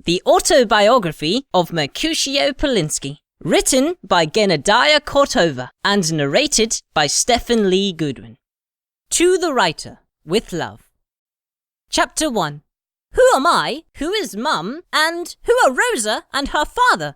The Autobiography of Mercutio Polinski, written by Genadiya Kortova and narrated by Stefan Goodwin. To the writer, with love. Chapter 1. Who am I, who is Mum, and who are Rosa and her father?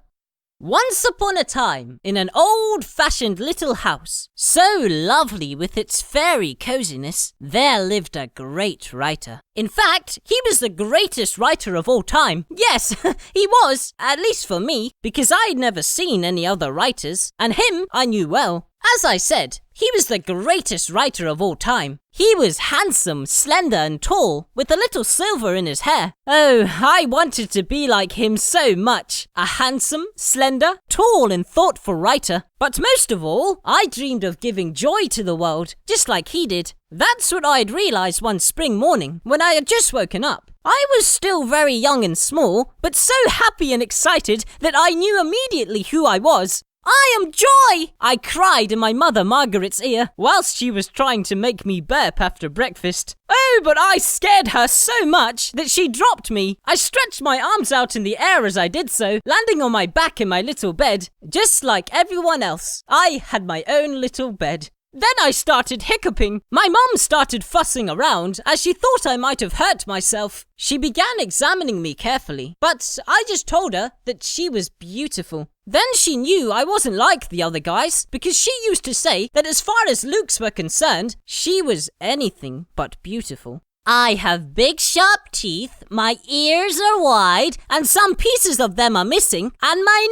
Once upon a time, in an old-fashioned little house, so lovely with its fairy coziness, there lived a great writer. In fact, he was the greatest writer of all time. Yes, he was, at least for me, because I'd never seen any other writers, and him I knew well. As I said, he was the greatest writer of all time. He was handsome, slender and tall, with a little silver in his hair. Oh, I wanted to be like him so much. A handsome, slender, tall and thoughtful writer. But most of all, I dreamed of giving joy to the world, just like he did. That's what I'd realised one spring morning, when I had just woken up. I was still very young and small, but so happy and excited that I knew immediately who I was. I am Joy! I cried in my mother Margaret's ear, whilst she was trying to make me burp after breakfast. Oh, but I scared her so much that she dropped me. I stretched my arms out in the air as I did so, landing on my back in my little bed. Just like everyone else, I had my own little bed. Then I started hiccuping. My mum started fussing around as she thought I might have hurt myself. She began examining me carefully, but I just told her that she was beautiful. Then she knew I wasn't like the other guys because she used to say that as far as looks were concerned, she was anything but beautiful. I have big sharp teeth, my ears are wide, and some pieces of them are missing, and my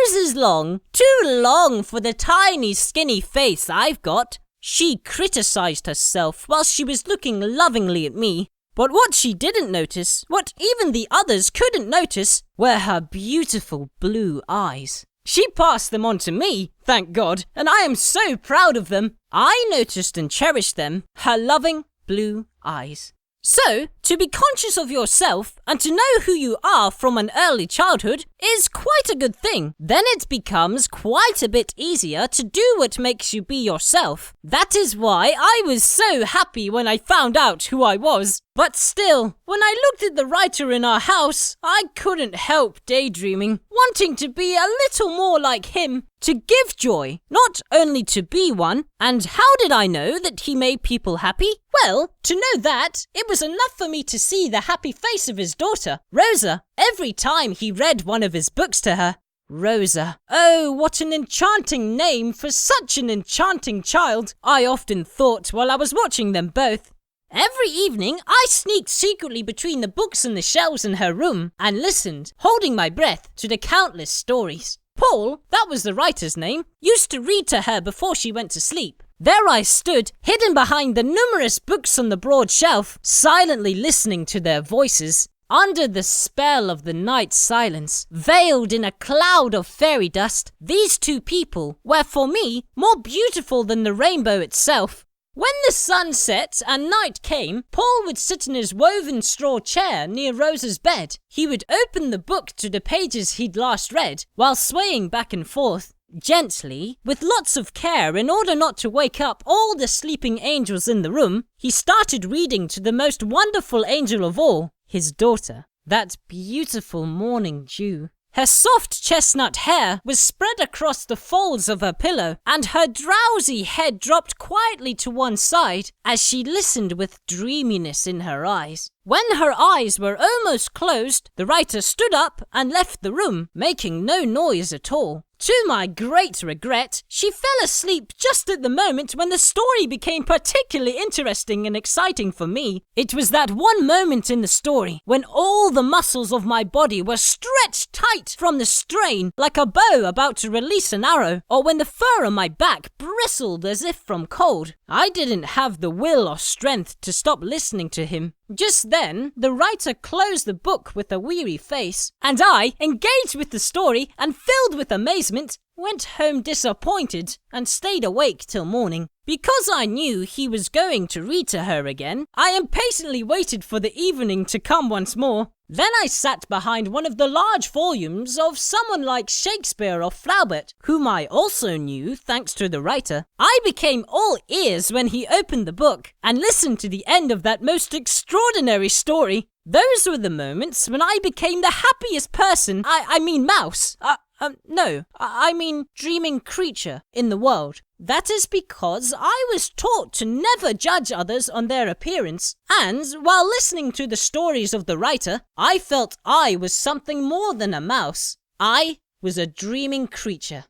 nose is long. Too long for the tiny skinny face I've got. She criticised herself while she was looking lovingly at me. But what she didn't notice, what even the others couldn't notice, were her beautiful blue eyes. She passed them on to me, thank God, and I am so proud of them. I noticed and cherished them, her loving blue eyes. So, to be conscious of yourself and to know who you are from an early childhood is quite a good thing. Then it becomes quite a bit easier to do what makes you be yourself. That is why I was so happy when I found out who I was. But still, when I looked at the writer in our house, I couldn't help daydreaming, wanting to be a little more like him, to give joy, not only to be one. And how did I know that he made people happy? Well, to know that, it was enough for me to see the happy face of his daughter, Rosa, every time he read one of his books to her. Rosa. Oh, what an enchanting name for such an enchanting child, I often thought while I was watching them both. Every evening, I sneaked secretly between the books and the shelves in her room and listened, holding my breath, to the countless stories. Paul, that was the writer's name, used to read to her before she went to sleep. There I stood, hidden behind the numerous books on the broad shelf, silently listening to their voices. Under the spell of the night silence, veiled in a cloud of fairy dust, these two people were for me more beautiful than the rainbow itself. When the sun set and night came, Paul would sit in his woven straw chair near Rosa's bed. He would open the book to the pages he'd last read, while swaying back and forth, gently, with lots of care in order not to wake up all the sleeping angels in the room. He started reading to the most wonderful angel of all, his daughter, that beautiful morning dew. Her soft chestnut hair was spread across the folds of her pillow, and her drowsy head dropped quietly to one side as she listened with dreaminess in her eyes. When her eyes were almost closed, the writer stood up and left the room, making no noise at all. To my great regret, she fell asleep just at the moment when the story became particularly interesting and exciting for me. It was that one moment in the story when all the muscles of my body were stretched tight from the strain, like a bow about to release an arrow, or when the fur on my back bristled as if from cold. I didn't have the will or strength to stop listening to him. Just then, the writer closed the book with a weary face, and I, engaged with the story and filled with amazement, went home disappointed and stayed awake till morning. Because I knew he was going to read to her again, I impatiently waited for the evening to come once more. Then I sat behind one of the large volumes of someone like Shakespeare or Flaubert, whom I also knew thanks to the writer. I became all ears when he opened the book and listened to the end of that most extraordinary story. Those were the moments when I became the happiest person, I mean mouse, I mean dreaming creature in the world. That is because I was taught to never judge others on their appearance, and while listening to the stories of the writer, I felt I was something more than a mouse. I was a dreaming creature.